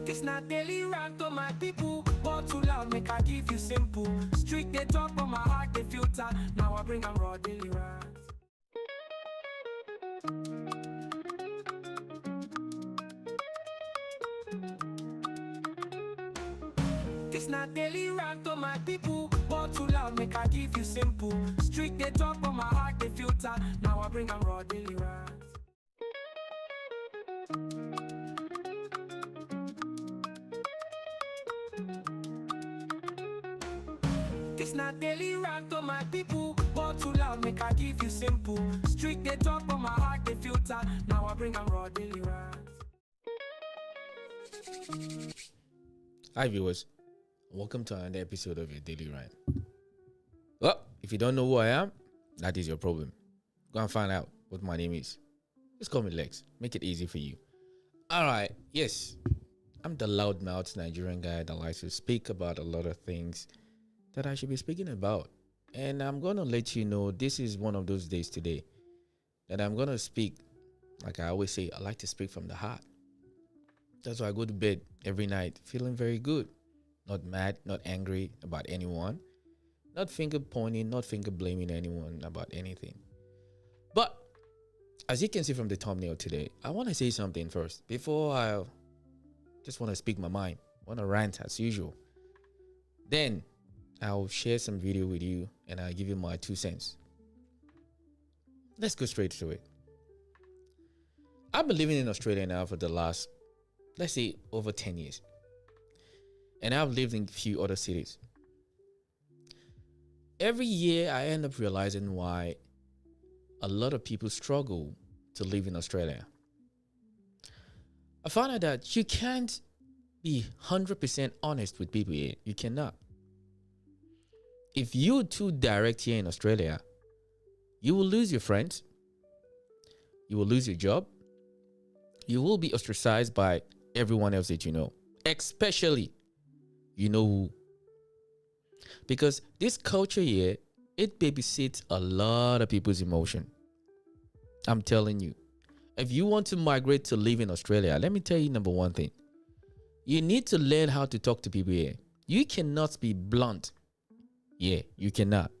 This not daily rant to my people, but too loud make I give you simple. Street they talk but my heart they filter. Now I bring 'em raw daily rants. This not daily rant to my people, but too loud make I give you simple. Street they talk but my heart they filter. Now I bring 'em raw daily rants. This not daily rant to my people, but too loud make I give you simple. Street they talk but my heart they filter. Now I bring 'em raw daily rants. Hi viewers, welcome to another episode of your Daily Rant. Well, if you don't know who I am, that is your problem. Go and find out what my name is. Just call me Lex, make it easy for you. Alright, yes, I'm the loudmouth Nigerian guy that likes to speak about a lot of things that I should be speaking about. And I'm going to let you know this is one of those days today that I'm going to speak, like I always say, I like to speak from the heart. That's why I go to bed every night feeling very good. Not mad, not angry about anyone. Not finger pointing, not finger blaming anyone about anything. But as you can see from the thumbnail today, I want to say something first. Before I just want to speak my mind. I want to rant as usual. Then I'll share some video with you and I'll give you my 2 cents. Let's go straight to it. I've been living in Australia now for the last, let's say, over 10 years. And I've lived in a few other cities. Every year I end up realizing why a lot of people struggle to live in Australia. I found out that you can't be 100% honest with people here. You cannot. If you're too direct here in Australia, you will lose your friends. You will lose your job. You will be ostracized by everyone else that you know, especially you know who. Because this culture here, it babysits a lot of people's emotion. I'm telling you, if you want to migrate to live in Australia, let me tell you number one thing. You need to learn how to talk to people here. You cannot be blunt. Yeah, you cannot.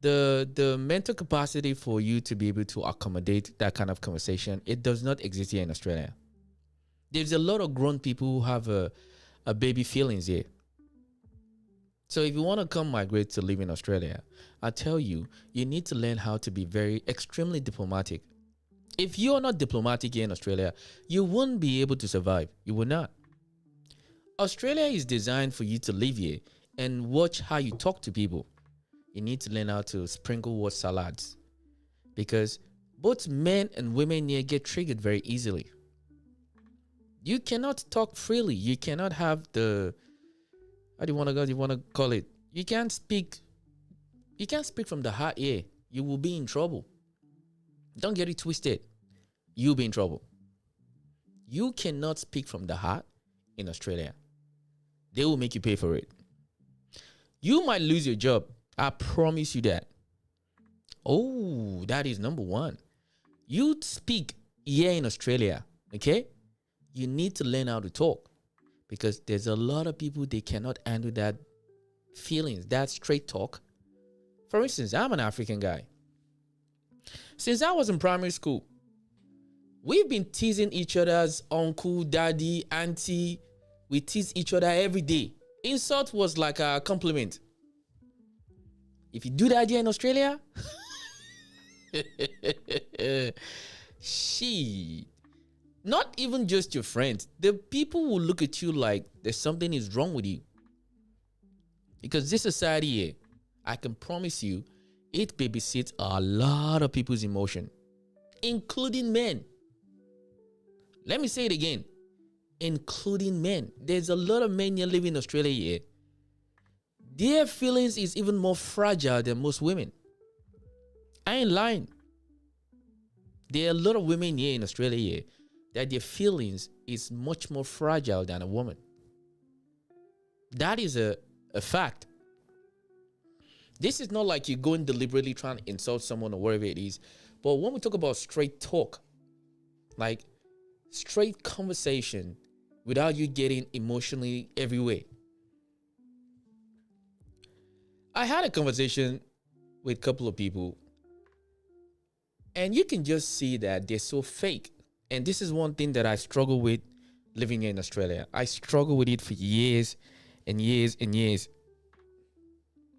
The mental capacity for you to be able to accommodate that kind of conversation, it does not exist here in Australia. There's a lot of grown people who have a baby feelings here. So if you want to come migrate to live in Australia, I tell you, you need to learn how to be very extremely diplomatic. If you're not diplomatic here in Australia, you won't be able to survive. You will not. Australia is designed for you to live here and watch how you talk to people. You need to learn how to sprinkle word salads, because both men and women here get triggered very easily. You cannot talk freely. You cannot have the, how do you want to call it? You can't speak from the heart here. You will be in trouble. Don't get it twisted. You'll be in trouble. You cannot speak from the heart in Australia. They will make you pay for it. You might lose your job. I promise you that. Oh, that is number one. You speak here in Australia, okay? You need to learn how to talk, because there's a lot of people, they cannot handle that feelings, that straight talk. For instance, I'm an African guy. Since I was in primary school, we've been teasing each other's uncle, daddy, auntie. We tease each other every day. Insult was like a compliment. If you do that here in Australia, she, not even just your friends, the people will look at you like there's something is wrong with you. Because this society here, I can promise you, it babysits a lot of people's emotion, including men. Let me say it again, including men. There's a lot of men here living in Australia here. Their feelings is even more fragile than most women. I ain't lying. There are a lot of women here in Australia here that their feelings is much more fragile than a woman. That is a fact. This is not like you're going deliberately trying to insult someone or whatever it is. But when we talk about straight talk, like straight conversation without you getting emotionally everywhere. I had a conversation with a couple of people, and you can just see that they're so fake. And this is one thing that I struggle with living here in Australia. I struggle with it for years and years and years.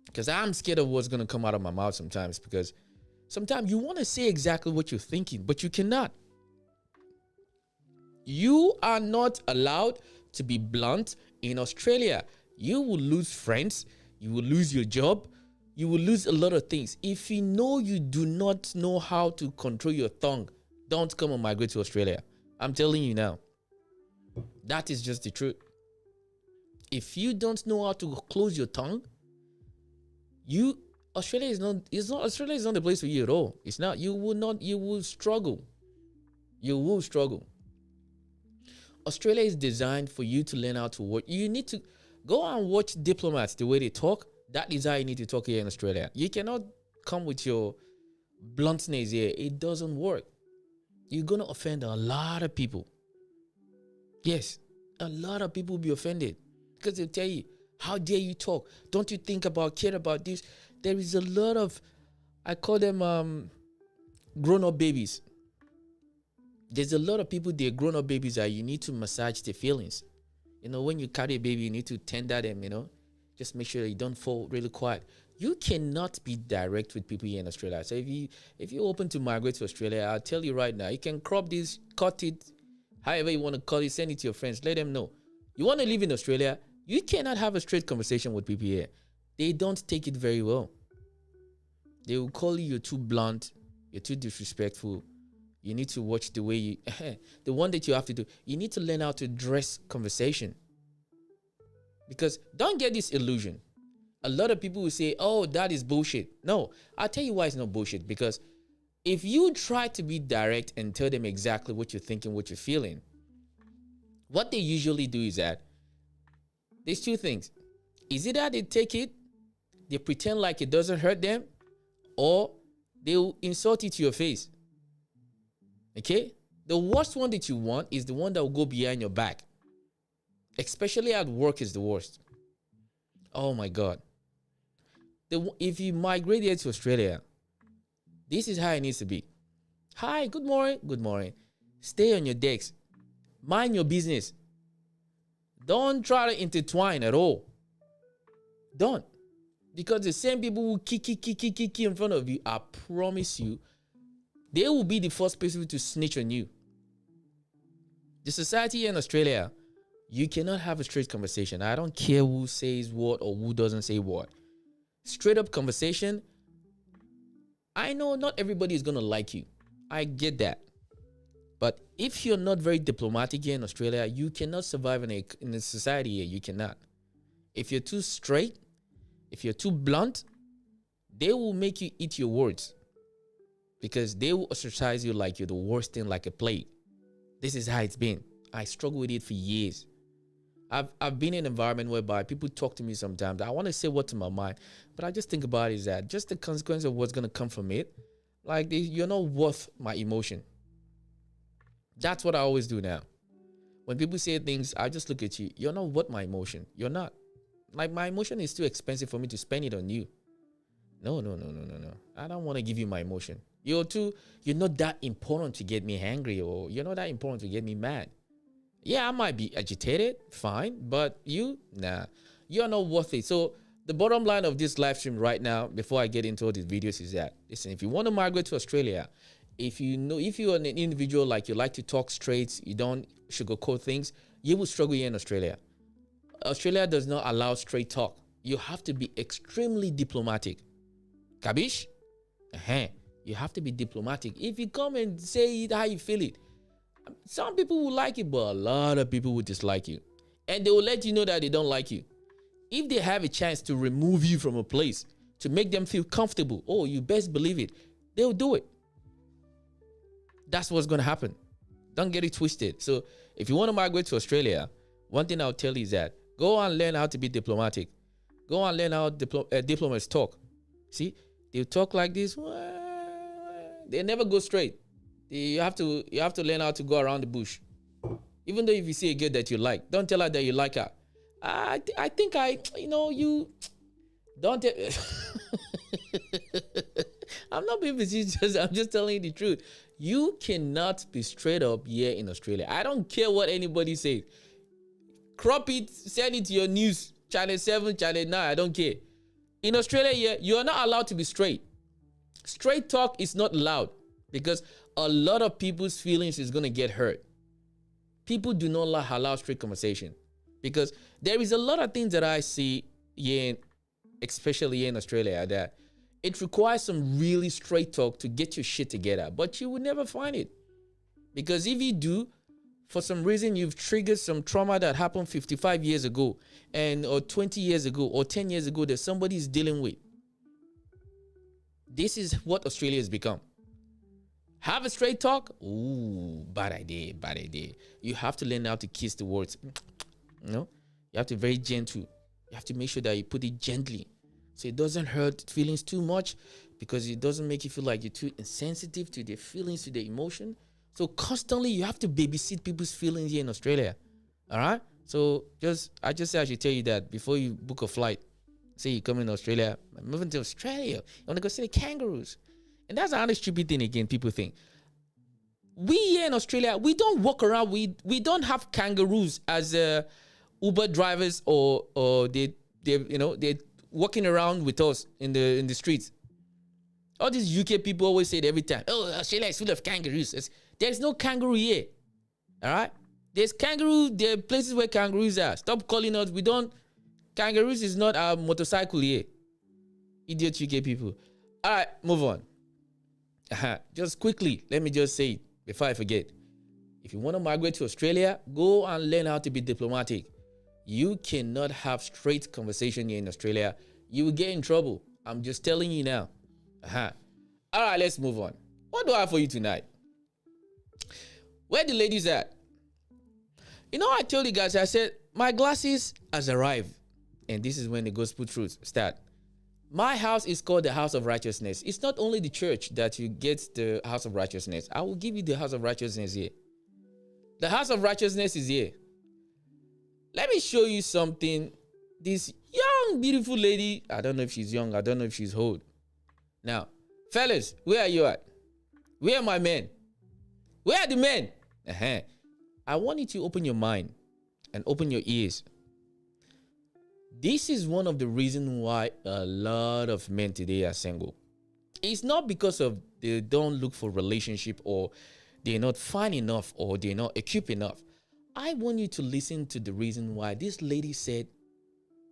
Because I'm scared of what's going to come out of my mouth sometimes. Because sometimes you want to say exactly what you're thinking, but you cannot. You are not allowed to be blunt in Australia. You will lose friends. You will lose your job. You will lose a lot of things. If you know you do not know how to control your tongue, don't come and migrate to Australia. I'm telling you now. That is just the truth. If you don't know how to close your tongue, Australia is not the place for you at all. It's not. You will struggle. You will struggle. Australia is designed for you to learn how to work. You need to go and watch diplomats, the way they talk. That is how you need to talk here in Australia. You cannot come with your bluntness here. It doesn't work. You're going to offend a lot of people. Yes, a lot of people will be offended because they'll tell you, how dare you talk? Don't you care about this? There is a lot of, I call them grown-up babies. There's a lot of people, they're grown-up babies that you need to massage their feelings. You know, when you carry a baby, you need to tender them, you know. Just make sure that you don't fall really quiet. You cannot be direct with people here in Australia. So if you're open to migrate to Australia, I'll tell you right now, you can crop this, cut it, however you want to cut it, send it to your friends, let them know. You want to live in Australia, you cannot have a straight conversation with people here. They don't take it very well. They will call you're too blunt, you're too disrespectful. You need to watch the way you, the one that you have to do, you need to learn how to dress conversation. Because don't get this illusion. A lot of people will say, oh, that is bullshit. No, I'll tell you why it's not bullshit. Because if you try to be direct and tell them exactly what you're thinking, what you're feeling, what they usually do is that there's two things. Is it that they take it, they pretend like it doesn't hurt them, or they'll insult it to your face. Okay? The worst one that you want is the one that will go behind your back. Especially at work is the worst. Oh my God. If you migrate here to Australia, this is how it needs to be. Hi, good morning. Good morning. Stay on your decks. Mind your business. Don't try to intertwine at all. Don't. Because the same people who kick in front of you, I promise you, they will be the first person to snitch on you. The society in Australia, you cannot have a straight conversation. I don't care who says what or who doesn't say what. Straight up conversation. I know not everybody is going to like you. I get that. But if you're not very diplomatic here in Australia, you cannot survive in a society here. You cannot. If you're too straight, if you're too blunt, they will make you eat your words. Because they will ostracize you like you're the worst thing, like a plague. This is how it's been. I struggle with it for years. I've been in an environment whereby people talk to me sometimes. I want to say what's in my mind, but I just think about it is that just the consequence of what's going to come from it, like you're not worth my emotion. That's what I always do now. When people say things, I just look at you. You're not worth my emotion. You're not. Like, my emotion is too expensive for me to spend it on you. No. I don't want to give you my emotion. You're not that important to get me angry, or you're not that important to get me mad. Yeah, I might be agitated, fine, but you're not worth it. So the bottom line of this live stream right now, before I get into all these videos, is that, listen, if you want to migrate to Australia, if you're an individual, like you like to talk straight, you don't sugarcoat things, you will struggle here in Australia. Australia does not allow straight talk. You have to be extremely diplomatic. Kabish? You have to be diplomatic. If you come and say it how you feel it, some people will like it, but a lot of people will dislike you. And they will let you know that they don't like you. If they have a chance to remove you from a place, to make them feel comfortable, oh, you best believe it, they'll do it. That's what's going to happen. Don't get it twisted. So if you want to migrate to Australia, one thing I'll tell you is that go and learn how to be diplomatic. Go and learn how diplomats talk. See, they talk like this. They never go straight. You have to learn how to go around the bush. Even though if you see a girl that you like, don't tell her that you like her. I think you don't. I'm not being facetious. I'm just telling you the truth. You cannot be straight up here in Australia. I don't care what anybody says. Crop it, send it to your news, channel 7, channel 9, I don't care. In Australia here, you are not allowed to be straight. Straight talk is not allowed because a lot of people's feelings is going to get hurt. People do not allow straight conversation because there is a lot of things that I see here, especially here in Australia, that it requires some really straight talk to get your shit together, but you will never find it. Because if you do, for some reason, you've triggered some trauma that happened 55 years ago or 20 years ago or 10 years ago that somebody is dealing with. This is what Australia has become. Have a straight talk? Ooh, bad idea. You have to learn how to kiss the words. You have to be very gentle. You have to make sure that you put it gently so it doesn't hurt feelings too much, because it doesn't make you feel like you're too insensitive to their feelings, to their emotion. So constantly you have to babysit people's feelings here in Australia. All right? So I just say I should tell you that before you book a flight. Say you come in Australia, I'm moving to Australia. You want to go see the kangaroos. And that's another stupid thing again, people think. We here in Australia, we don't walk around, we don't have kangaroos as Uber drivers or they're walking around with us in the streets. All these UK people always say it every time. Oh, Australia is full of kangaroos. There's no kangaroo here. All right? There are places where kangaroos are. Stop calling us. Kangaroos is not our motorcycle here. Idiot UK people. All right, move on. Just quickly, let me just say it before I forget. If you want to migrate to Australia, go and learn how to be diplomatic. You cannot have straight conversation here in Australia. You will get in trouble. I'm just telling you now. All right, let's move on. What do I have for you tonight? Where the ladies at? I told you guys, I said, my glasses has arrived. And this is when the gospel truths start. My house is called the house of righteousness. It's not only the church that you get the house of righteousness. I will give you the house of righteousness here. The house of righteousness is here. Let me show you something. This young, beautiful lady, I don't know if she's young, I don't know if she's old. Now, fellas, where are you at? Where are my men? Where are the men? I want you to open your mind and open your ears. This is one of the reasons why a lot of men today are single. It's not because of they don't look for relationship or they're not fine enough or they're not equipped enough. I want you to listen to the reason why this lady said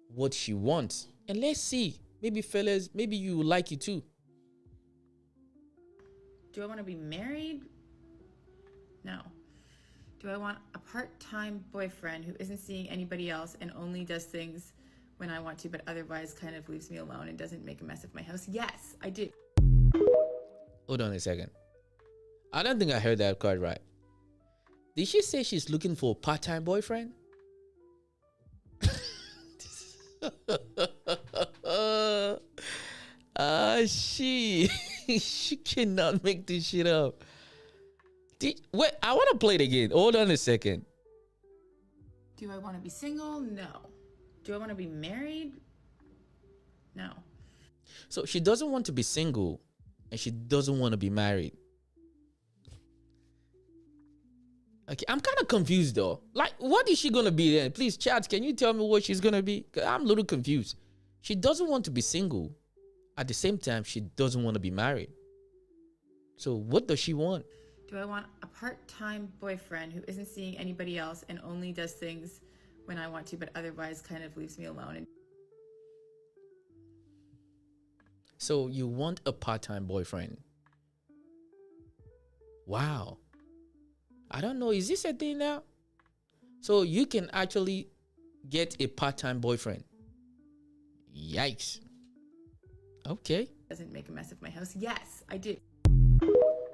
what she wants. And let's see. Maybe fellas, maybe you will like it too. Do I want to be married? No. Do I want a part-time boyfriend who isn't seeing anybody else and only does things when I want to, but otherwise kind of leaves me alone and doesn't make a mess of my house? Yes, I do. Hold on a second. I don't think I heard that quite right. Did she say she's looking for a part-time boyfriend? She cannot make this shit up. Wait, I want to play it again. Hold on a second. Do I want to be single? No. Do I want to be married? No. So she doesn't want to be single and she doesn't want to be married. Okay, I'm kind of confused though. Like, what is she going to be then? Please, chat, can you tell me what she's going to be? 'Cause I'm a little confused. She doesn't want to be single. At the same time, she doesn't want to be married. So what does she want? Do I want a part-time boyfriend who isn't seeing anybody else and only does things when I want to, but otherwise kind of leaves me alone? So you want a part-time boyfriend? Wow. I don't know. Is this a thing now? So you can actually get a part-time boyfriend. Yikes. Okay. Doesn't make a mess of my house? Yes, I do.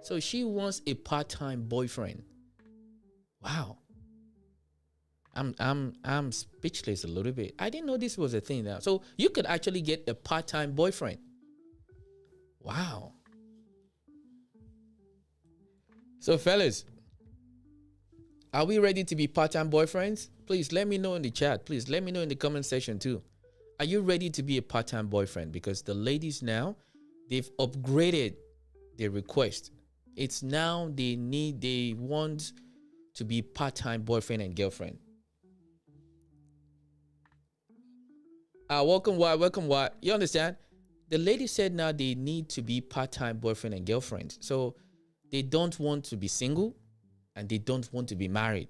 So she wants a part-time boyfriend. Wow. I'm speechless a little bit. I didn't know this was a thing now. So you could actually get a part-time boyfriend. Wow. So fellas, are we ready to be part-time boyfriends? Please let me know in the chat. Please let me know in the comment section too. Are you ready to be a part-time boyfriend? Because the ladies now, they've upgraded their request. It's now they want to be part-time boyfriend and girlfriend. Welcome what? You understand? The lady said now they need to be part-time boyfriend and girlfriend. So they don't want to be single and they don't want to be married.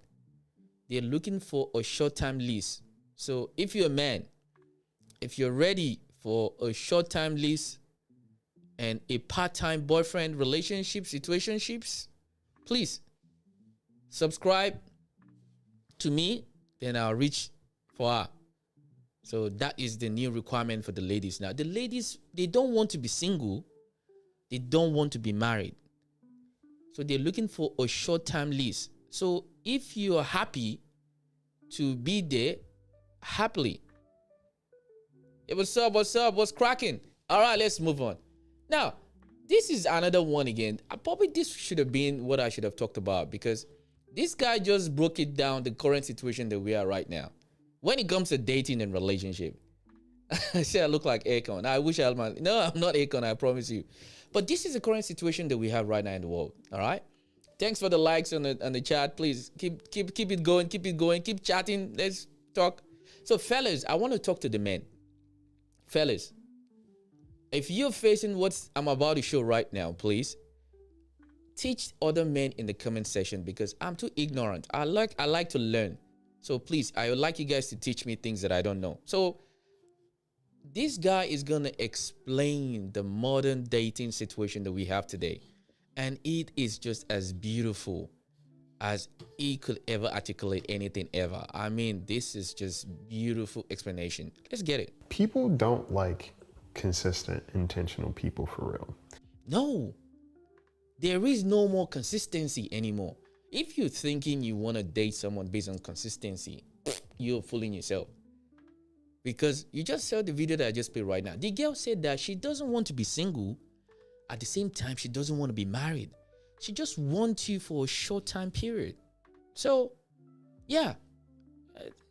They're looking for a short-time lease. So if you're a man, if you're ready for a short-time lease and a part-time boyfriend relationship, situationships, please subscribe to me, then I'll reach for her. So that is the new requirement for the ladies now. The ladies, they don't want to be single. They don't want to be married. So they're looking for a short-term lease. So if you are happy to be there, happily. Hey, what's up? What's cracking? All right, let's move on. Now, this is another one again. Probably this should have been what I should have talked about because this guy just broke it down, the current situation that we are right now. When it comes to dating and relationship, I say I look like Akon. I wish I had my... No, I'm not Akon, I promise you. But this is the current situation that we have right now in the world, all right? Thanks for the likes on the chat. Please keep it going, keep chatting. Let's talk. So, fellas, I want to talk to the men. Fellas, if you're facing what I'm about to show right now, please teach other men in the comment section because I'm too ignorant. I like to learn. So please, I would like you guys to teach me things that I don't know. So this guy is going to explain the modern dating situation that we have today. And it is just as beautiful as he could ever articulate anything ever. I mean, this is just beautiful explanation. Let's get it. People don't like consistent, intentional people for real. No, there is no more consistency anymore. If you're thinking you want to date someone based on consistency, you're fooling yourself. Because you just saw the video that I just played right now. The girl said that she doesn't want to be single. At the same time, she doesn't want to be married. She just wants you for a short time period. So, yeah,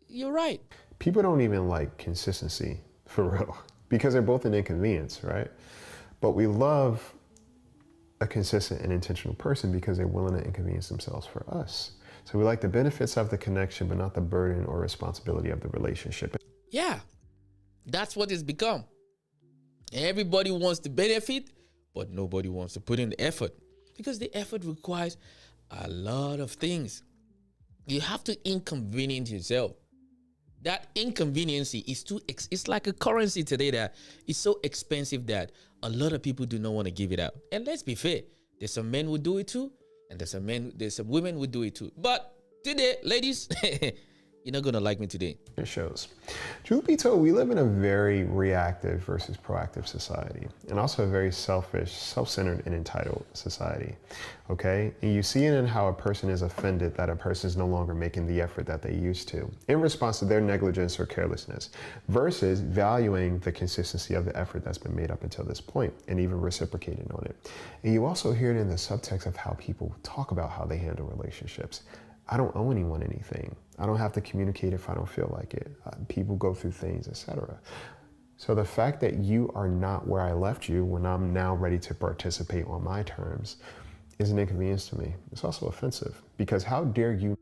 you're right. People don't even like consistency for real because they're both an inconvenience, right? But we love a consistent and intentional person because they're willing to inconvenience themselves for us. So we like the benefits of the connection, but not the burden or responsibility of the relationship. Yeah, that's what it's become. Everybody wants to benefit, but nobody wants to put in the effort because the effort requires a lot of things. You have to inconvenience yourself. That inconvenience is it's like a currency today that is so expensive that a lot of people do not want to give it out. And let's be fair, there's some men who do it too, and there's some women who do it too. But today, ladies, you're not gonna like me today. It shows. Truth be told, we live in a very reactive versus proactive society, and also a very selfish, self-centered, and entitled society. Okay, and you see it in how a person is offended that a person is no longer making the effort that they used to in response to their negligence or carelessness, versus valuing the consistency of the effort that's been made up until this point, and even reciprocating on it. And you also hear it in the subtext of how people talk about how they handle relationships. I don't owe anyone anything. I don't have to communicate if I don't feel like it. People go through things, etc. So the fact that you are not where I left you when I'm now ready to participate on my terms is an inconvenience to me. It's also offensive because how dare you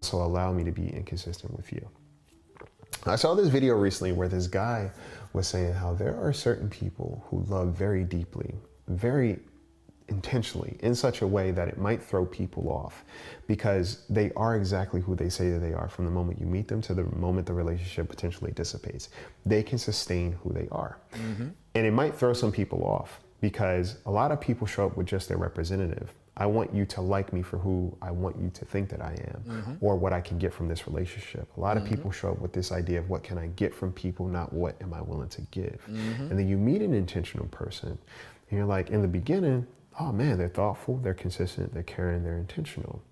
also allow me to be inconsistent with you? I saw this video recently where this guy was saying how there are certain people who love very deeply, very intentionally, in such a way that it might throw people off because they are exactly who they say that they are from the moment you meet them to the moment the relationship potentially dissipates. They can sustain who they are. Mm-hmm. And it might throw some people off because a lot of people show up with just their representative. I want you to like me for who I want you to think that I am, mm-hmm. or what I can get from this relationship. A lot of mm-hmm. people show up with this idea of what can I get from people, not what am I willing to give. Mm-hmm. And then you meet an intentional person and you're like, in the beginning, oh man, they're thoughtful, they're consistent, they're caring, they're intentional.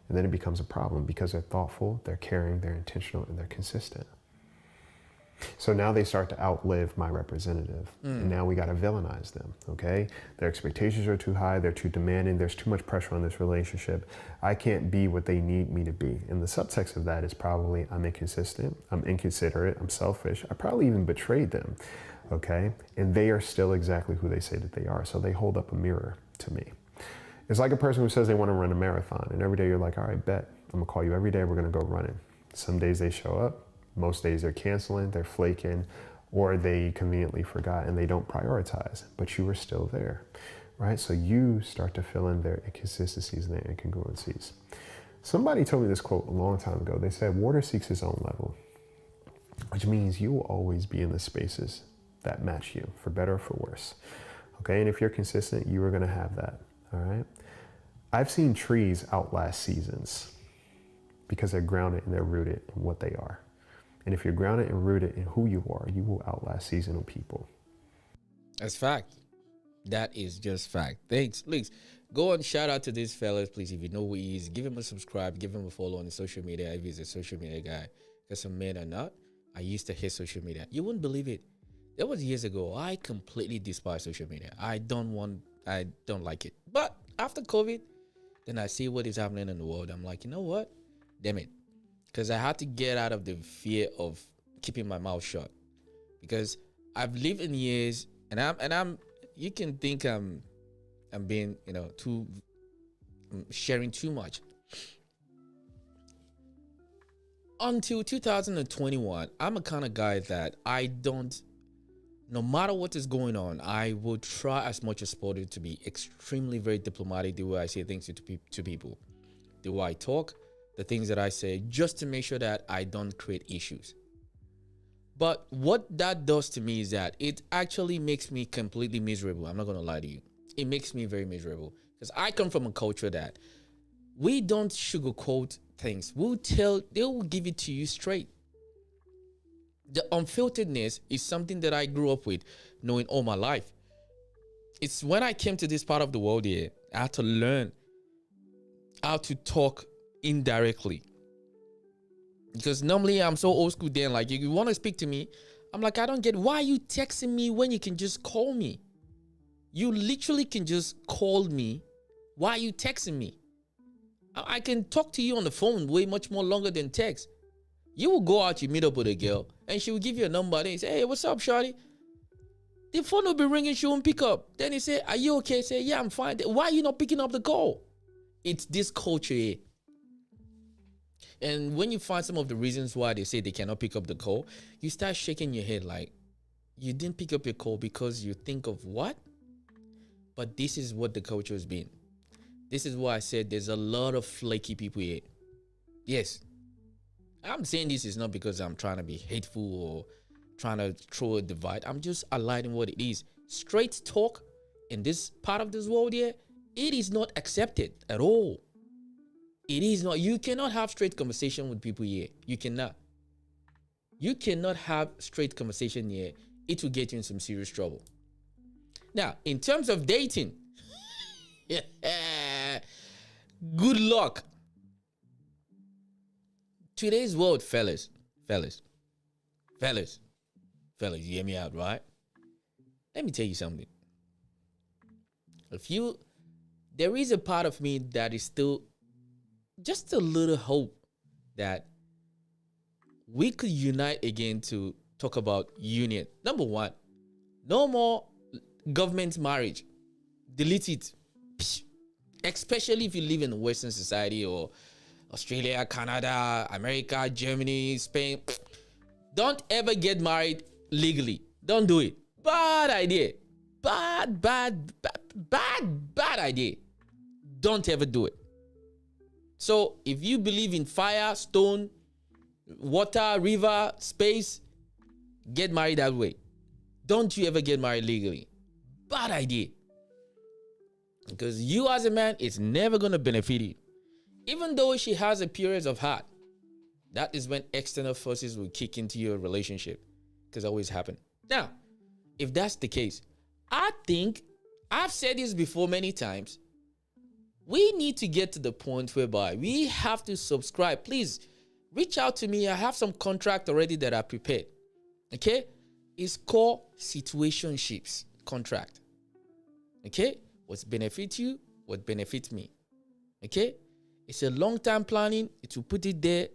And then it becomes a problem because they're thoughtful, they're caring, they're intentional, and they're consistent. So now they start to outlive my representative. And now we got to villainize them, okay? Their expectations are too high. They're too demanding. There's too much pressure on this relationship. I can't be what they need me to be. And the subtext of that is probably I'm inconsistent, I'm inconsiderate, I'm selfish. I probably even betrayed them, okay? And they are still exactly who they say that they are. So they hold up a mirror to me. It's like a person who says they want to run a marathon. And every day you're like, all right, bet. I'm going to call you every day. We're going to go running. Some days they show up. Most days they're canceling, they're flaking, or they conveniently forgot and they don't prioritize, but you were still there, right? So you start to fill in their inconsistencies and their incongruencies. Somebody told me this quote a long time ago. They said, water seeks its own level, which means you will always be in the spaces that match you, for better or for worse. Okay, and if you're consistent, you are gonna have that, all right? I've seen trees outlast seasons because they're grounded and they're rooted in what they are. And if you're grounded and rooted in who you are, you will outlast seasonal people. That's fact. That is just fact. Thanks. Please go and shout out to these fellas. Please, if you know who he is, give him a subscribe, give him a follow on the social media if he's a social media guy. Because some men are not. I used to hate social media. You wouldn't believe it. That was years ago. I completely despise social media. I don't like it. But after COVID, then I see what is happening in the world. I'm like, you know what? Damn it. Because I had to get out of the fear of keeping my mouth shut. Because I've lived in years, and I'm you can think I'm being, I'm sharing too much. Until 2021, I'm a kind of guy that no matter what is going on, I will try as much as possible to be extremely very diplomatic the way I say things to people. The way I talk, the things that I say, just to make sure that I don't create issues. But what that does to me is that it actually makes me completely miserable. I'm not going to lie to you. It makes me very miserable because I come from a culture that we don't sugarcoat things. They will give it to you straight. The unfilteredness is something that I grew up with, knowing all my life. It's when I came to this part of the world here, I had to learn how to talk indirectly. Because normally I'm so old school then, like, if you want to speak to me, I'm like, I don't get, why are you texting me when you can just call me? You literally can just call me. Why are you texting me? I can talk to you on the phone way much more longer than text. You will go out, you meet up with a girl, and she will give you a number. Then you say, hey, what's up, shawty? The phone will be ringing, she won't pick up. Then you say, are you okay? Say, yeah, I'm fine. Why are you not picking up the call? It's this culture here. And when you find some of the reasons why they say they cannot pick up the call, you start shaking your head like, you didn't pick up your call because you think of what? But this is what the culture has been. This is why I said there's a lot of flaky people here. Yes. I'm saying this is not because I'm trying to be hateful or trying to throw a divide. I'm just aligning what it is. Straight talk in this part of this world here, it is not accepted at all. It is not. You cannot have straight conversation with people here. You cannot. You cannot have straight conversation here. It will get you in some serious trouble. Now, in terms of dating, good luck. Today's world, fellas, you hear me out, right? Let me tell you something. There is a part of me that is still just a little hope that we could unite again to talk about union. Number one, no more government marriage. Delete it. Especially if you live in a Western society or Australia, Canada, America, Germany, Spain. Don't ever get married legally. Don't do it. Bad idea. Bad idea. Don't ever do it. So if you believe in fire, stone, water, river, space, get married that way. Don't you ever get married legally. Bad idea. Because you as a man, it's never going to benefit you. Even though she has a period of heart, that is when external forces will kick into your relationship. Because it always happen. Now, if that's the case, I think, I've said this before many times, we need to get to the point whereby we have to subscribe. Please, reach out to me. I have some contract already that I prepared. Okay? It's called situationships contract. Okay? What benefits you, what benefits me. Okay? It's a long-term planning. It will put it there.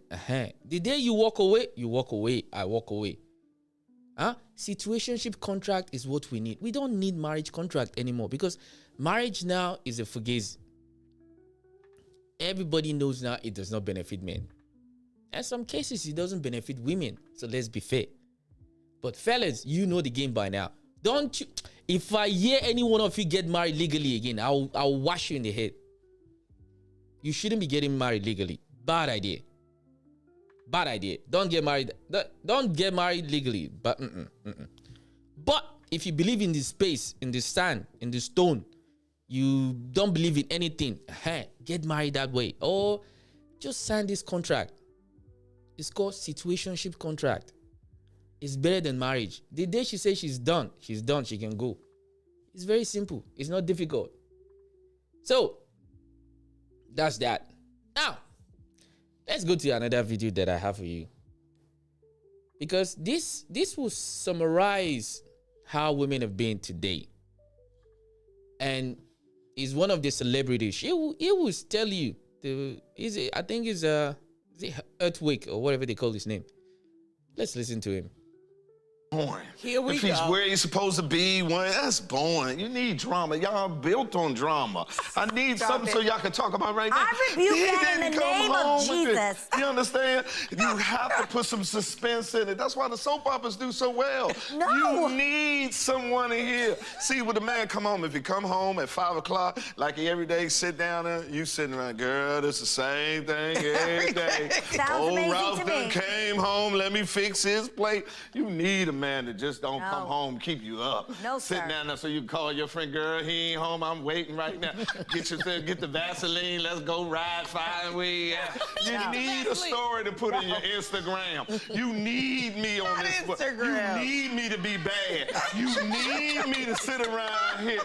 The day you walk away, I walk away. Situationship contract is what we need. We don't need marriage contract anymore because marriage now is a fugazi. Everybody knows now it does not benefit men. In some cases, it doesn't benefit women. So let's be fair. But fellas, you know the game by now. Don't you? If I hear any one of you get married legally again, I'll wash you in the head. You shouldn't be getting married legally. Bad idea. Bad idea. Don't get married. Don't get married legally. But But if you believe in this space, in this sand, in this stone, you don't believe in anything, get married that way. Or just sign this contract. It's called situationship contract. It's better than marriage. The day she says she's done, she can go. It's very simple. It's not difficult. So, that's that. Now, let's go to another video that I have for you. Because this will summarize how women have been today. And is one of the celebrities. He will tell you, I think it's Earthquake or whatever they call his name. Let's listen to him. Boring. Here we if he's go. where he's supposed to be, that's boring. You need drama. Y'all built on drama. I need something so y'all can talk about right now. I rebuke He that in didn't the come name of home with it. Jesus. You understand? You have to put some suspense in it. That's why the soap operas do so well. No. You need someone in here. See, when the man come home, if he come home at 5 o'clock, like he every day sit down there, you sitting around, girl, it's the same thing every day. Sounds Old amazing Ralph to done me. came home, let me fix his plate. You need a man that just don't No. come home, keep you up. No, Sitting sir. down there so you can call your friend, girl, he ain't home, I'm waiting right now. Get the Vaseline, let's go ride fine way. You No. need a story to put in your Instagram. You need me on this. Instagram. You need me to be bad. You need me to sit around here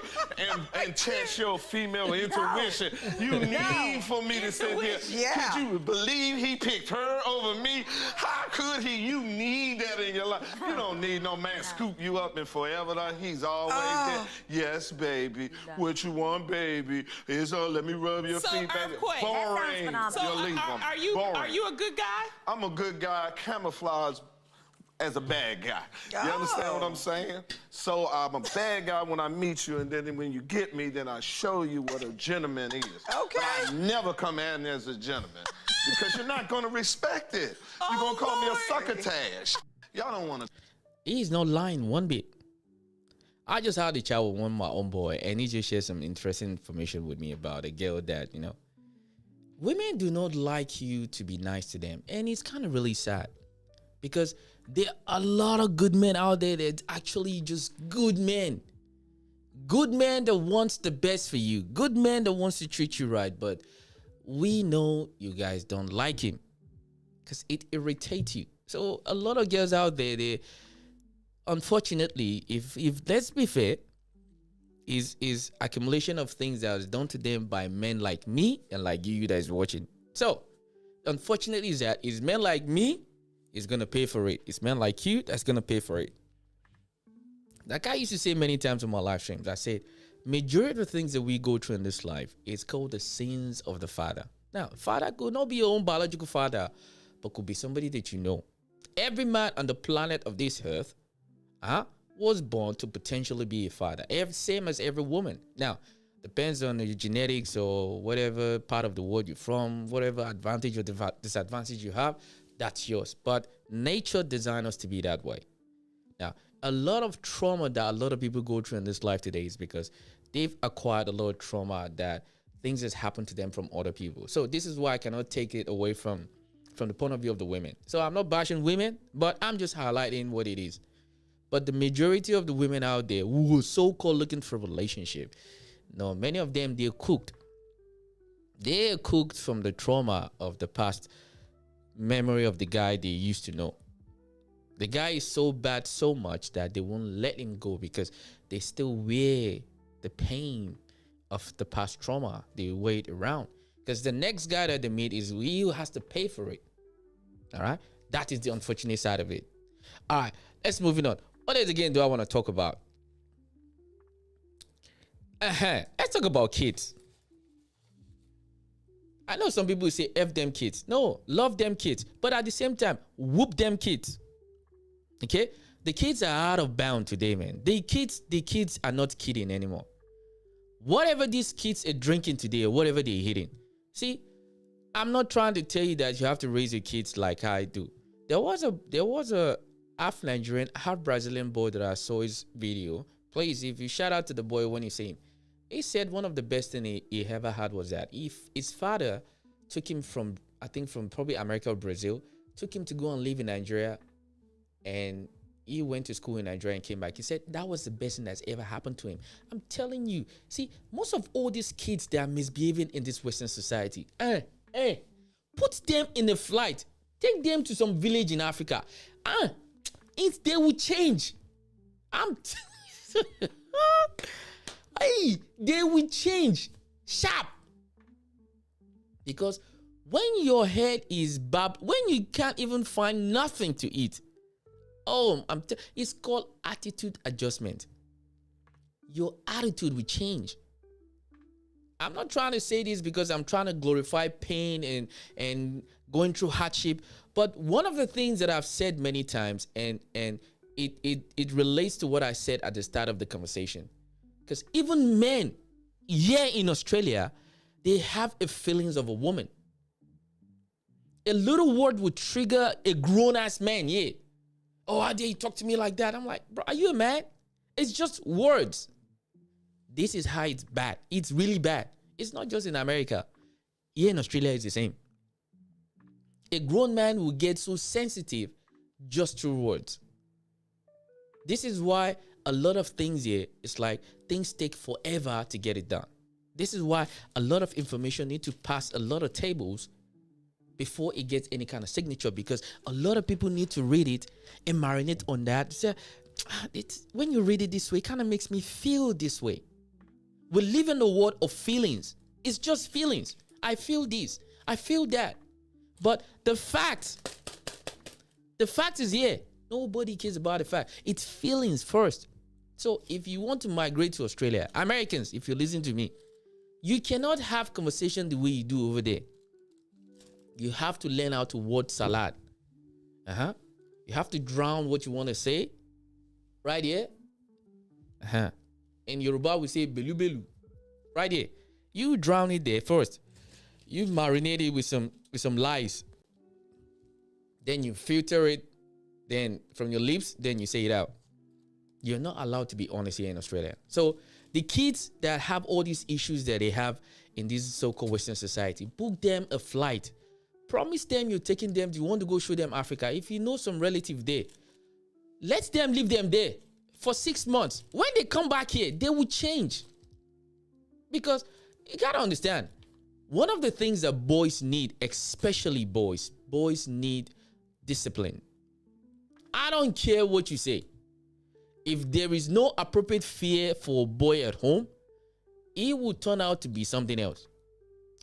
and test your female intuition. You need for me to sit here. Yeah. Could you believe he picked her over me? How could he? You need that in your life. You don't need no man scoop you up and forever. He's always there. Yes, baby. What you want, baby? Is let me rub your So, feet, baby. Earthquake. That sounds Boring. phenomenal. So You'll leave him. are you a good guy? I'm a good guy, camouflage as a bad guy. You understand what I'm saying? So I'm a bad guy when I meet you, and then when you get me, then I show you what a gentleman is. Okay. But I never come in as a gentleman because you're not going to respect it. You're going to call me a Lord. succotash. Y'all don't want to. He's not lying one bit. I just had a chat with my own boy, and he just shared some interesting information with me about a girl that, women do not like you to be nice to them. And it's kind of really sad because there are a lot of good men out there that's actually just good men. Good men that wants the best for you. Good men that wants to treat you right. But we know you guys don't like him because it irritates you. So a lot of girls out there, they unfortunately, if let's be fair, is accumulation of things that was done to them by men like me and like you that is watching. So unfortunately, is men like me is gonna pay for it. It's men like you that's gonna pay for it. Like I used to say many times on my live streams, I said, majority of the things that we go through in this life is called the sins of the father. Now, father could not be your own biological father, but could be somebody that you know. Every man on the planet of this earth was born to potentially be a father. Same as every woman. Now, depends on your genetics or whatever part of the world you're from, whatever advantage or disadvantage you have, that's yours. But nature designed us to be that way. Now, a lot of trauma that a lot of people go through in this life today is because they've acquired a lot of trauma that things has happened to them from other people. So this is why I cannot take it away from the point of view of the women. So I'm not bashing women, but I'm just highlighting what it is. But the majority of the women out there who are so-called looking for a relationship, no, many of them, they're cooked. They're cooked from the trauma of the past memory of the guy they used to know. The guy is so bad so much that they won't let him go because they still wear the pain of the past trauma. They wear it around. Because the next guy that they meet is he who has to pay for it. All right? That is the unfortunate side of it. All right. Let's moving on. What else again do I want to talk about? Let's talk about kids. I know some people say F them kids. No, love them kids. But at the same time, whoop them kids. Okay? The kids are out of bound today, man. The kids are not kidding anymore. Whatever these kids are drinking today or whatever they're eating. See, I'm not trying to tell you that you have to raise your kids like I do. There was a half Nigerian, half Brazilian boy that I saw his video. Please, if you shout out to the boy when you see him. He said one of the best things he ever had was that if his father took him from, I think from probably America or Brazil, took him to go and live in Nigeria, and he went to school in Nigeria and came back. He said that was the best thing that's ever happened to him. I'm telling you, see, most of all these kids that are misbehaving in this Western society, put them in a flight, take them to some village in Africa, they will change. They will change sharp. Because when your head is when you can't even find nothing to eat, it's called attitude adjustment. Your attitude will change. I'm not trying to say this because I'm trying to glorify pain and going through hardship. But one of the things that I've said many times, and it relates to what I said at the start of the conversation. Because even men here in Australia, they have a feelings of a woman. A little word would trigger a grown-ass man, yeah. Oh, how dare you talk to me like that? I'm like, bro, are you a man? It's just words. This is how it's bad. It's really bad. It's not just in America. Here in Australia, it's the same. A grown man will get so sensitive just through words. This is why a lot of things here, it's like things take forever to get it done. This is why a lot of information need to pass a lot of tables before it gets any kind of signature, because a lot of people need to read it and marinate on that. So, when you read it this way, it kind of makes me feel this way. We live in a world of feelings. It's just feelings. I feel this. I feel that. But the fact is here. Nobody cares about the fact. It's feelings first. So if you want to migrate to Australia, Americans, if you listen to me, you cannot have conversation the way you do over there. You have to learn how to word salad. You have to drown what you want to say. Right here. In Yoruba, we say belu belu. Right here. You drown it there first. You marinate it with some lies. Then you filter it. Then from your lips, then you say it out. You're not allowed to be honest here in Australia. So the kids that have all these issues that they have in this so-called Western society, book them a flight. Promise them you're taking them. You want to go show them Africa. If you know some relative there, let them leave them there for 6 months. When they come back here, they will change. Because you got to understand, one of the things that boys need, especially boys need discipline. I don't care what you say. If there is no appropriate fear for a boy at home, it will turn out to be something else.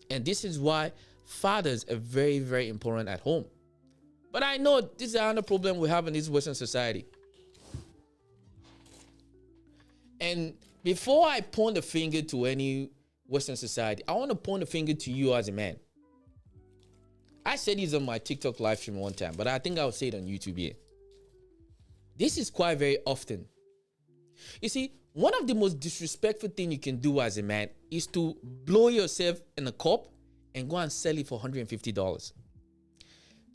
And this is why fathers are very, very important at home. But I know this is another problem we have in this Western society. And before I point the finger to any Western society, I want to point the finger to you as a man. I said this on my TikTok live stream one time, but I think I'll say it on YouTube here. This is quite very often. You see, one of the most disrespectful things you can do as a man is to blow yourself in a cup and go and sell it for $150.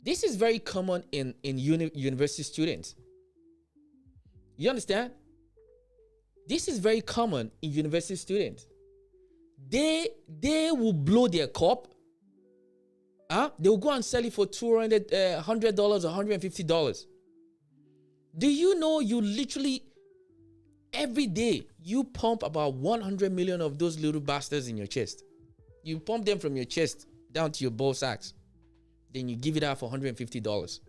This is very common in university students. You understand? This is very common in university students. They will blow their cup. They will go and sell it for $100 or $150. Do you know you literally, every day, you pump about 100 million of those little bastards in your chest. You pump them from your chest down to your ball sacks. Then you give it out for $150.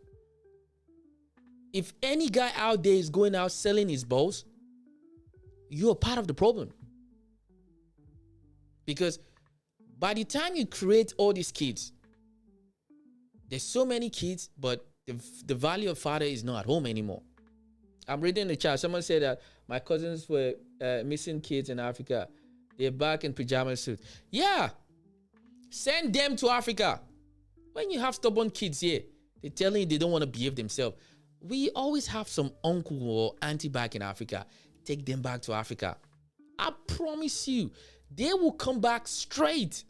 If any guy out there is going out selling his balls, you're part of the problem. Because by the time you create all these kids, there's so many kids, but the value of father is not at home anymore. I'm reading the chat. Someone said that my cousins were missing kids in Africa. They're back in pajama suits. Yeah. Send them to Africa. When you have stubborn kids here, they're telling you they don't want to behave themselves. We always have some uncle or auntie back in Africa. Take them back to Africa. I promise you, they will come back straight.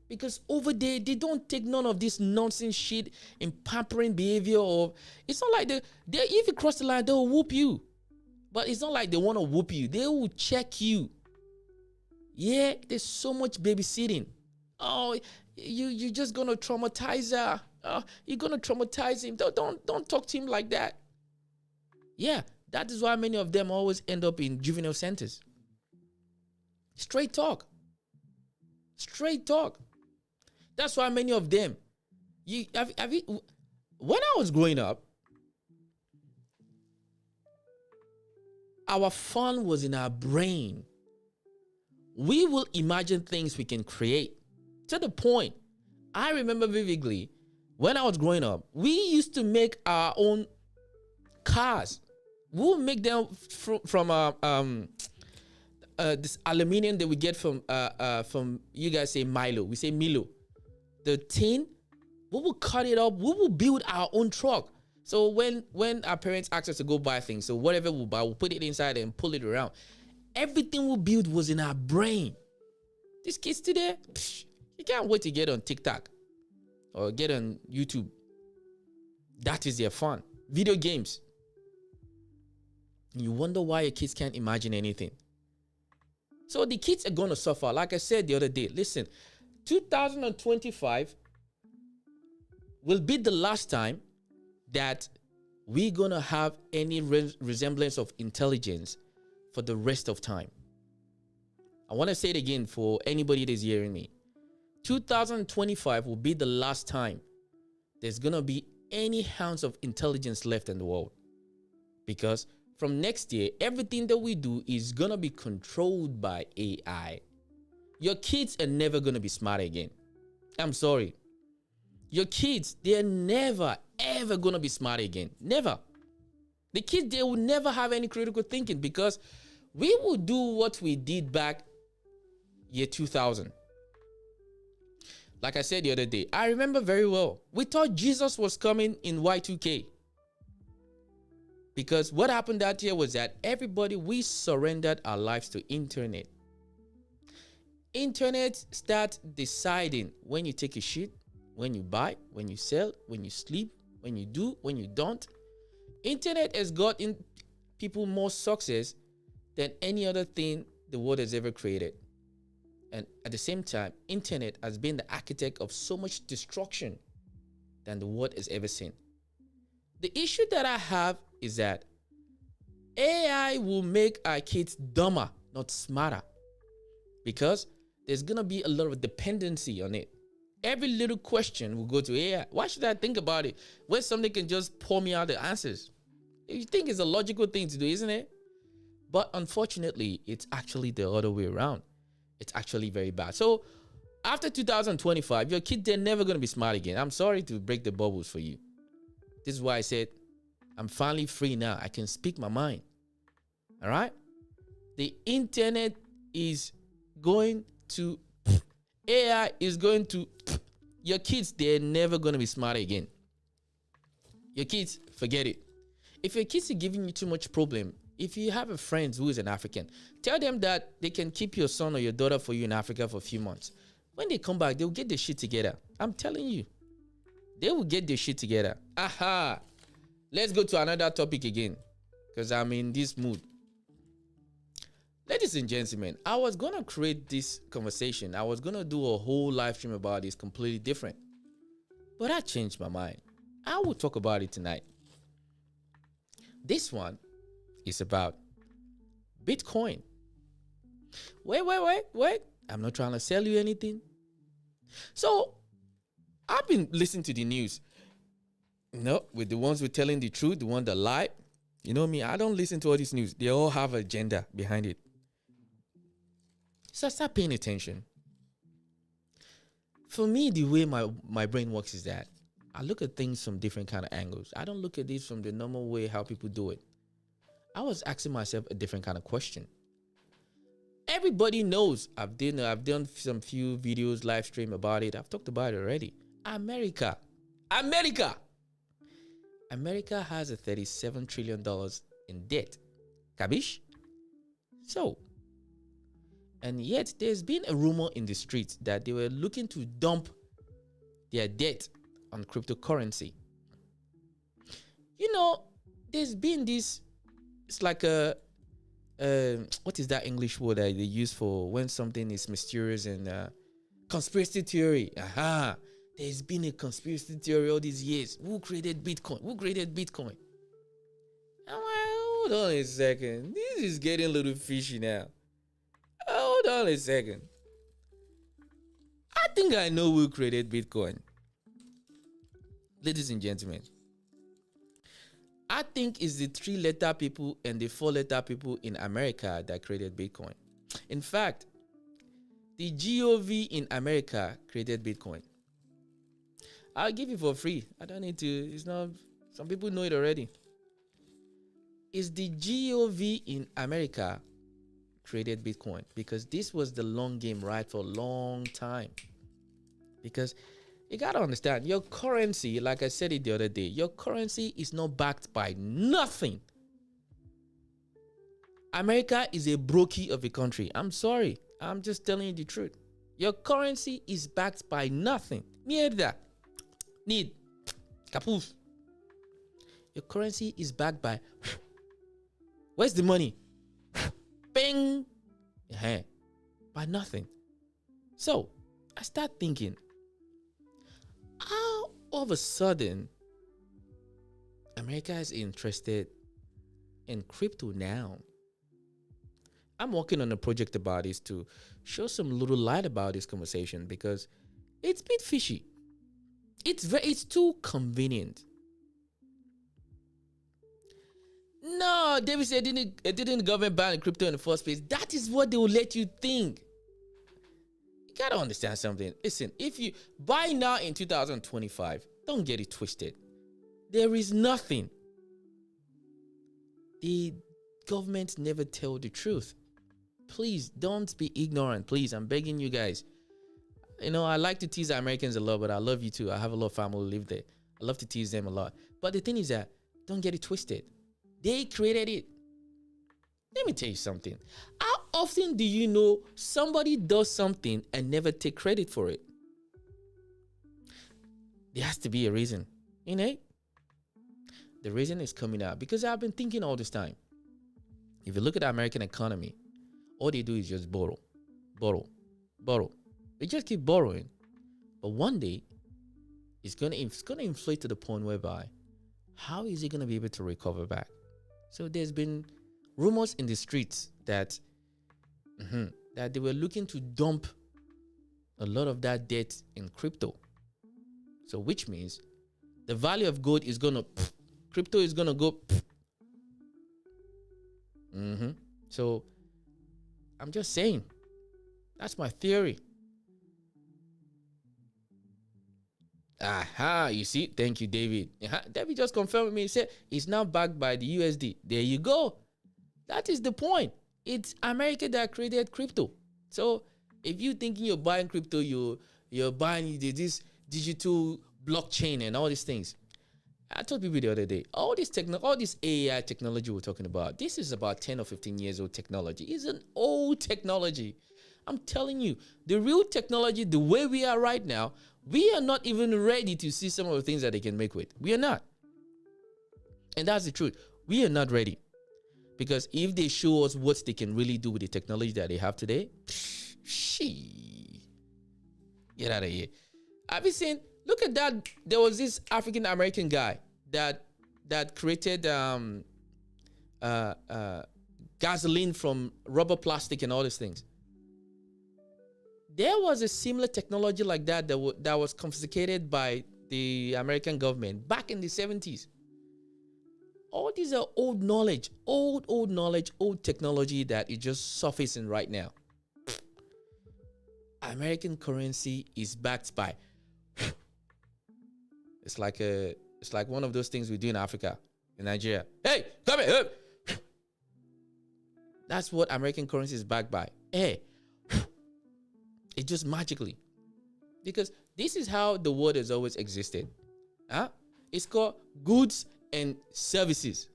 Because over there, they don't take none of this nonsense shit in pampering behavior. Or it's not like if you cross the line, they'll whoop you. But it's not like they want to whoop you. They will check you. Yeah, there's so much babysitting. Oh, you're just gonna traumatize her. You're gonna traumatize him. Don't talk to him like that. Yeah, that is why many of them always end up in juvenile centers. Straight talk. Straight talk. That's why many of them. When I was growing up, our fun was in our brain. We will imagine things we can create. To the point, I remember vividly, when I was growing up, we used to make our own cars. We would make them from this aluminum that we get from you guys say Milo. We say Milo. The tin, we will cut it up. We will build our own truck. So when our parents asked us to go buy things, so whatever we buy, we'll put it inside and pull it around. Everything we build was in our brain. These kids today, you can't wait to get on TikTok or get on YouTube. That is their fun. Video games. You wonder why your kids can't imagine anything. So the kids are going to suffer. Like I said the other day, listen, 2025 will be the last time that we're going to have any resemblance of intelligence for the rest of time. I want to say it again for anybody that's hearing me. 2025 will be the last time there's going to be any ounce of intelligence left in the world. Because from next year, everything that we do is going to be controlled by AI. Your kids are never going to be smart again. I'm sorry. Your kids, they're never, ever going to be smart again. Never. The kids, they will never have any critical thinking because we will do what we did back year 2000. Like I said the other day, I remember very well. We thought Jesus was coming in Y2K. Because what happened that year was that everybody, we surrendered our lives to internet. Internet starts deciding when you take a shit, when you buy, when you sell, when you sleep, when you do, when you don't. Internet has gotten people more success than any other thing the world has ever created. And at the same time, internet has been the architect of so much destruction than the world has ever seen. The issue that I have is that AI will make our kids dumber, not smarter. Because there's going to be a lot of dependency on it. Every little question will go to AI. Why should I think about it when something can just pour me out the answers? You think it's a logical thing to do, isn't it? But unfortunately, it's actually the other way around. It's actually very bad. So after 2025, your kids, they're never going to be smart again. I'm sorry to break the bubbles for you. This is why I said, I'm finally free now. I can speak my mind. All right? The internet is going to, AI is going to, your kids, they're never going to be smart again. Your kids, forget it. If your kids are giving you too much problem, if you have a friend who is an African, tell them that they can keep your son or your daughter for you in Africa for a few months. When they come back, they'll get their shit together. I'm telling you. They will get their shit together. Aha. Let's go to another topic again. Because I'm in this mood. Ladies and gentlemen, I was going to create this conversation. I was going to do a whole live stream about this completely different. But I changed my mind. I will talk about it tonight. This one is about Bitcoin. Wait. I'm not trying to sell you anything. So, I've been listening to the news. With the ones who are telling the truth, the ones that lie. You know me, I don't listen to all this news. They all have an agenda behind it. So I start paying attention. For me, the way my brain works is that I look at things from different kind of angles. I don't look at this from the normal way how people do it. I was asking myself a different kind of question. Everybody knows I've done some few videos, live stream about it. I've talked about it already. America has a $37 trillion in debt. Kabish? So, and yet there's been a rumor in the streets that they were looking to dump their debt on cryptocurrency. You know, there's been this, it's like a, what is that English word that they use for when something is mysterious and conspiracy theory? Aha. There's been a conspiracy theory all these years. Who created Bitcoin? I'm like, hold on a second. This is getting a little fishy now. Hold on a second. I think I know who created Bitcoin. Ladies and gentlemen, I think it's the 3-letter people and the 4-letter people in America that created Bitcoin. In fact, the GOV in America created Bitcoin. I'll give it for free. I don't need to. It's not. Some people know it already. It's the GOV in America created Bitcoin, because this was the long game, right, for a long time. Because you got to understand, your currency, like I said it the other day, your currency is not backed by nothing. America is a brokey of a country. I'm sorry. I'm just telling you the truth. Your currency is backed by nothing. Mierda. Need. Kapuf. Your currency is backed by. Where's the money? Bing. By nothing. So, I start thinking, how all of a sudden America is interested in crypto now? I'm working on a project about this to show some little light about this conversation, because it's a bit fishy. It's too convenient. No, David said didn't the government ban crypto in the first place? That is what they will let you think. You gotta understand something. Listen, if you buy now in 2025, don't get it twisted. There is nothing. The government never tell the truth. Please don't be ignorant. Please, I'm begging you guys. You know, I like to tease Americans a lot, but I love you too. I have a lot of family who live there. I love to tease them a lot. But the thing is that, don't get it twisted. They created it. Let me tell you something. How often do you know somebody does something and never take credit for it? There has to be a reason. You know? The reason is coming out. Because I've been thinking all this time. If you look at the American economy, all they do is just borrow. They just keep borrowing. But one day, it's gonna inflate to the point whereby, how is it gonna be able to recover back? So there's been rumors in the streets that that they were looking to dump a lot of that debt in crypto. So which means the value of gold is gonna crypto is gonna go. So I'm just saying, that's my theory. Aha, you see? Thank you, David. David just confirmed with me. He said it's now backed by the USD. There you go. That is the point. It's America that created crypto. So if you're thinking you're buying crypto, you're buying this digital blockchain and all these things. I told people the other day, all this AI technology we're talking about, this is about 10 or 15 years old technology. It's an old technology. I'm telling you, the real technology, the way we are right now, we are not even ready to see some of the things that they can make with. We are not. And that's the truth. We are not ready. Because if they show us what they can really do with the technology that they have today, get out of here. Have you seen? Look at that. There was this African American guy that created gasoline from rubber, plastic, and all these things. There was a similar technology like that that was confiscated by the American government back in the 70s. All these are old knowledge, old knowledge, old technology that is just surfacing right now. American currency is backed by. It's like one of those things we do in Africa, in Nigeria. Hey, come here. That's what American currency is backed by. Hey, it just magically. Because this is how the world has always existed. Huh? It's called goods and services.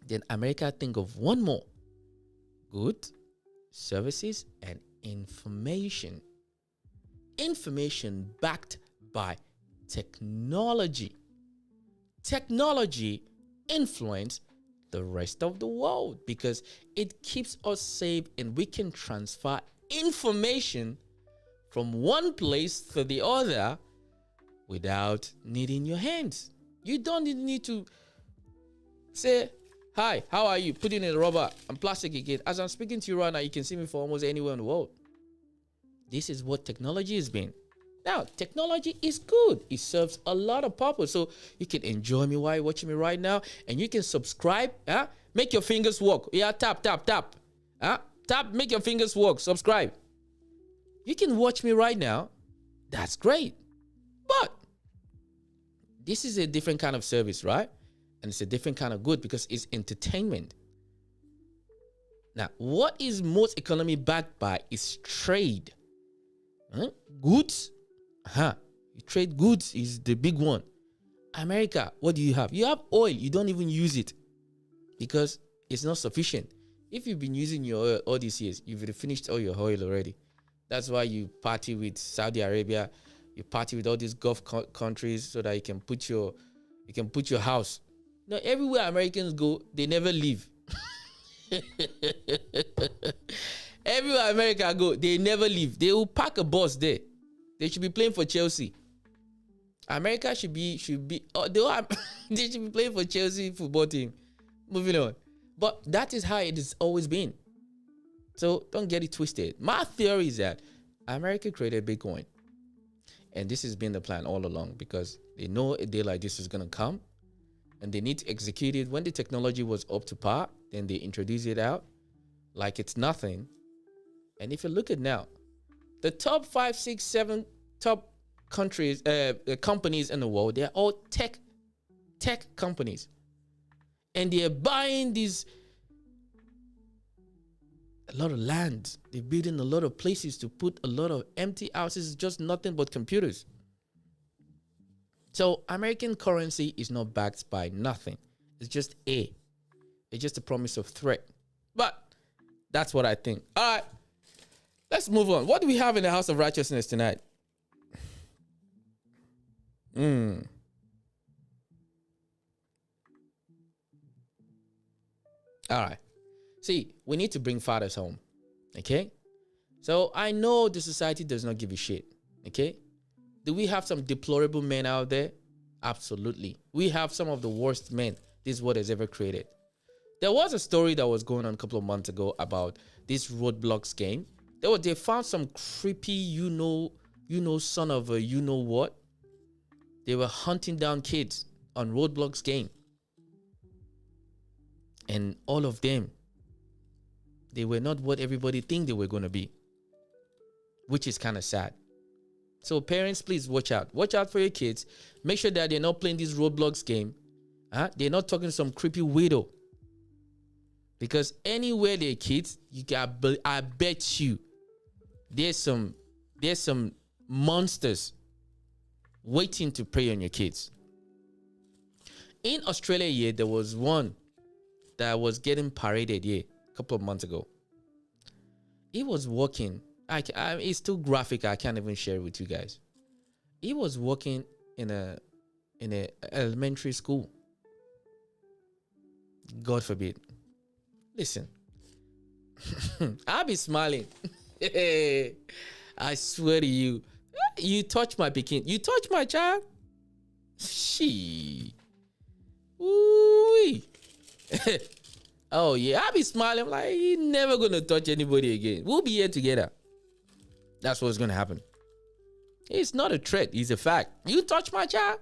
Then America think of one more. Goods, services, and information. Information backed by technology. Technology influence the rest of the world because it keeps us safe and we can transfer information from one place to the other without needing your hands. You don't need to say, hi, how are you? Put it in a rubber and plastic again. As I'm speaking to you right now, you can see me from almost anywhere in the world. This is what technology has been. Now, technology is good. It serves a lot of purpose. So you can enjoy me while you're watching me right now. And you can subscribe. Make your fingers work. Yeah, tap, tap, tap. Tap, make your fingers work. Subscribe. You can watch me right now. That's great. But this is a different kind of service, right? And it's a different kind of good because it's entertainment. Now, what is most economy backed by is trade. Goods. You trade goods is the big one. America, what do you have? You have oil. You don't even use it because it's not sufficient. If you've been using your oil all these years, you've finished all your oil already. That's why you party with Saudi Arabia. You party with all these Gulf countries so that you can put your house. Now, everywhere Americans go, they never leave. Everywhere America go, they never leave. They will park a bus there. They should be playing for Chelsea. America should be they should be playing for Chelsea football team. Moving on. But that is how it has always been. So don't get it twisted. My theory is that America created Bitcoin. And this has been the plan all along because they know a day like this is going to come and they need to execute it. When the technology was up to par, then they introduce it out like it's nothing. And if you look at now, the top 5, 6, 7 top countries, companies in the world, they're all tech companies. And they're buying a lot of land. They're building a lot of places to put a lot of empty houses, just nothing but computers. So American currency is not backed by nothing. It's just it's just a promise of threat. But that's what I think. All right. Let's move on. What do we have in the House of Righteousness tonight? All right. See, we need to bring fathers home. Okay? So I know the society does not give a shit. Okay? Do we have some deplorable men out there? Absolutely. We have some of the worst men this world has ever created. There was a story that was going on a couple of months ago about this Roblox game. They found some creepy, son of a what. They were hunting down kids on Roblox game. And all of them, they were not what everybody think they were going to be. Which is kind of sad. So parents, please watch out. Watch out for your kids. Make sure that they're not playing this Roblox game. They're not talking to some creepy widow. Because anywhere they're kids, I bet you there's some monsters waiting to prey on your kids. In Australia, there was one that was getting paraded a couple of months ago. He was walking. It's too graphic. I can't even share it with you guys. He was walking in a elementary school. God forbid. Listen, I'll be smiling. I swear to you, you touch my pikin, you touch my child. She, ooh. Oh yeah, I'll be smiling. I'm like, he's never gonna touch anybody again. We'll be here together. That's what's gonna happen. It's not a threat. It's a fact. You touch my child.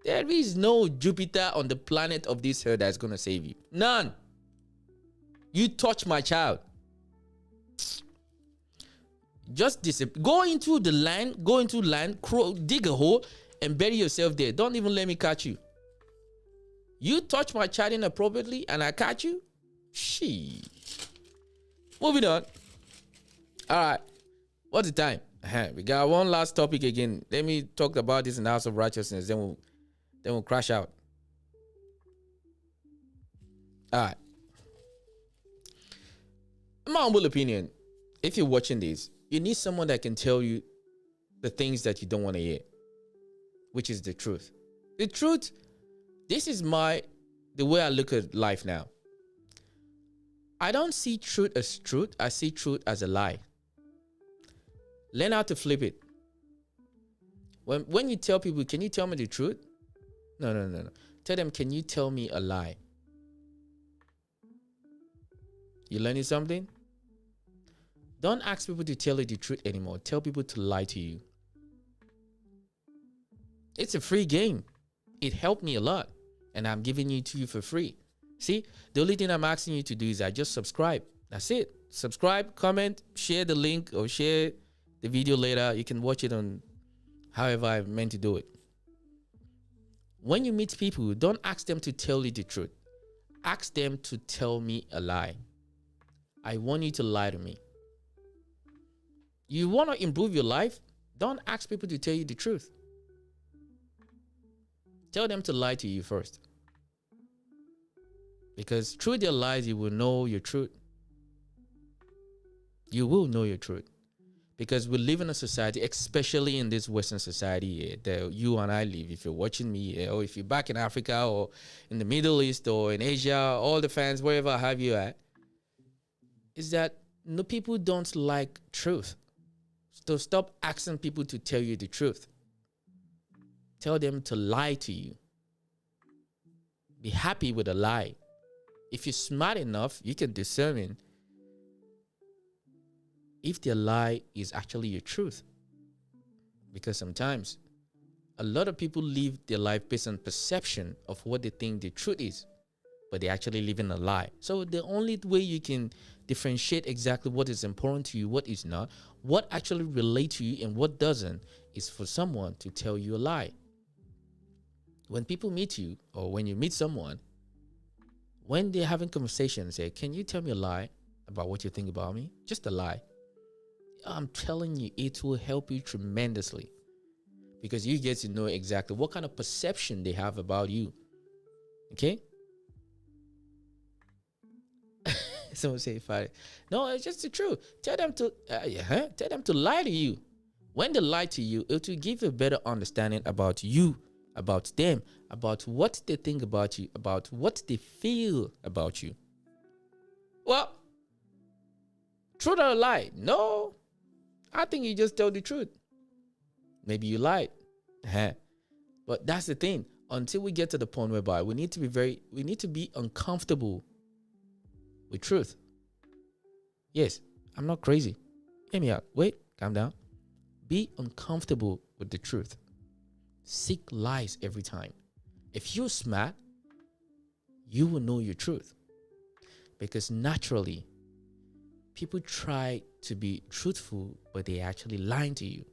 There is no Jupiter on the planet of this earth that's gonna save you. None. You touch my child. Just disappear. Go into land, dig a hole, and bury yourself there. Don't even let me catch you. You touch my child inappropriately and I catch you, She. Moving on. All right. What's the time? We got one last topic again. Let me talk about this in the House of Righteousness. Then we'll crash out. All right. In my humble opinion, if you're watching this, you need someone that can tell you the things that you don't want to hear, which is the truth. The truth, this is the way I look at life now. I don't see truth as truth. I see truth as a lie. Learn how to flip it. When you tell people, can you tell me the truth? No. Tell them, can you tell me a lie? You learning something? Don't ask people to tell you the truth anymore. Tell people to lie to you. It's a free game. It helped me a lot. And I'm giving it to you for free. See, the only thing I'm asking you to do is just subscribe. That's it. Subscribe, comment, share the link, or share the video later. You can watch it on however I meant to do it. When you meet people, don't ask them to tell you the truth. Ask them to tell me a lie. I want you to lie to me. You want to improve your life? Don't ask people to tell you the truth. Tell them to lie to you first. Because through their lies, you will know your truth. You will know your truth. Because we live in a society, especially in this Western society that you and I live. If you're watching me, or if you're back in Africa, or in the Middle East, or in Asia, all the fans, wherever I have you at, is that no, people don't like truth. So stop asking people to tell you the truth. Tell them to lie to you. Be happy with a lie. If you're smart enough, you can discern if their lie is actually your truth. Because sometimes a lot of people live their life based on perception of what they think the truth is, but they actually live in a lie. So the only way you can differentiate exactly what is important to you, what is not, what actually relates to you and what doesn't, is for someone to tell you a lie. When people meet you, or when you meet someone, when they're having conversations, say, can you tell me a lie about what you think about me? Just a lie. I'm telling you, it will help you tremendously, because you get to know exactly what kind of perception they have about you. Okay? Someone say, "Fine." No, it's just the truth. Tell them to lie to you. When they lie to you, it will give you a better understanding about you, about them, about what they think about you, about what they feel about you. Well, truth or a lie? No, I think you just tell the truth. Maybe you lied. But that's the thing. Until we get to the point whereby we need to be uncomfortable with truth. Yes, I'm not crazy. Hear me out. Wait, calm down. Be uncomfortable with the truth. Seek lies every time. If you're smart, you will know your truth. Because naturally, people try to be truthful, but they actually lying to you.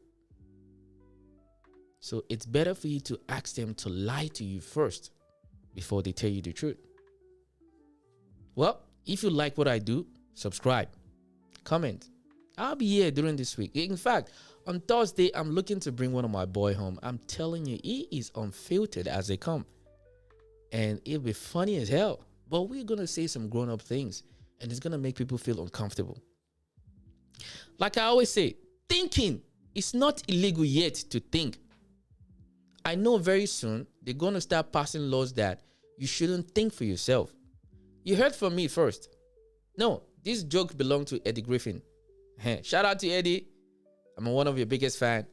So it's better for you to ask them to lie to you first before they tell you the truth. Well, if you like what I do, subscribe, comment. I'll be here during this week. In fact, on Thursday, I'm looking to bring one of my boy home. I'm telling you, he is unfiltered as they come. And it'll be funny as hell. But we're going to say some grown-up things. And it's going to make people feel uncomfortable. Like I always say, thinking is not illegal yet to think. I know very soon they're going to start passing laws that you shouldn't think for yourself. You heard from me first. No, this joke belonged to Eddie Griffin. Shout out to Eddie. I'm one of your biggest fans.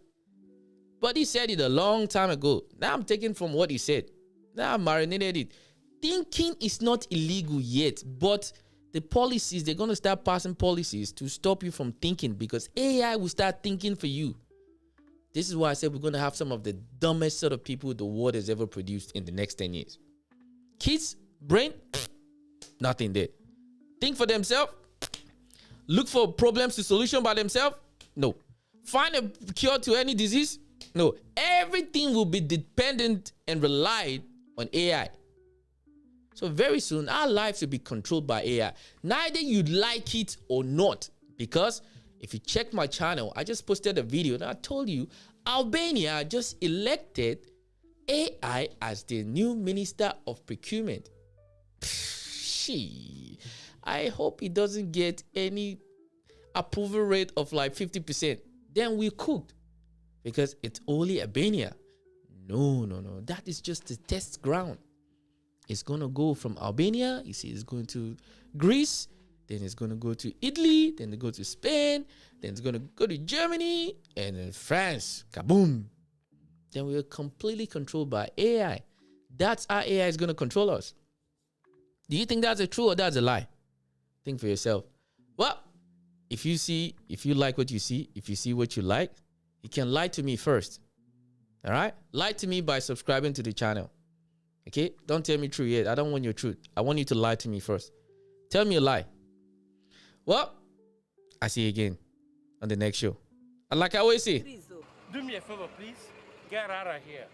But he said it a long time ago. Now I'm taking from what he said. Now I marinated it. Thinking is not illegal yet, but the policies, they're going to start passing policies to stop you from thinking, because AI will start thinking for you. This is why I said we're going to have some of the dumbest sort of people the world has ever produced in the next 10 years. Kids, brain, nothing there. Think for themselves. Look for problems to solution by themselves. No. Find a cure to any disease. No. Everything will be dependent and relied on AI. So very soon, our lives will be controlled by AI. Neither you like it or not. Because if you check my channel, I just posted a video and I told you Albania just elected AI as the new Minister of Procurement. I hope it doesn't get any approval rate of like 50%. Then we cooked. Because it's only Albania. No. That is just the test ground. It's going to go from Albania. You see, it's going to Greece. Then it's going to go to Italy. Then it go to Spain. Then it's going to go to Germany. And then France. Kaboom. Then we're completely controlled by AI. That's how AI is going to control us. Do you think that's a true or that's a lie? Think for yourself. Well, if you like what you see, if you see what you like, you can lie to me first. All right? Lie to me by subscribing to the channel. Okay? Don't tell me truth yet. I don't want your truth. I want you to lie to me first. Tell me a lie. Well, I see you again on the next show. And like I always say, Do me a favor, please. Get out of here.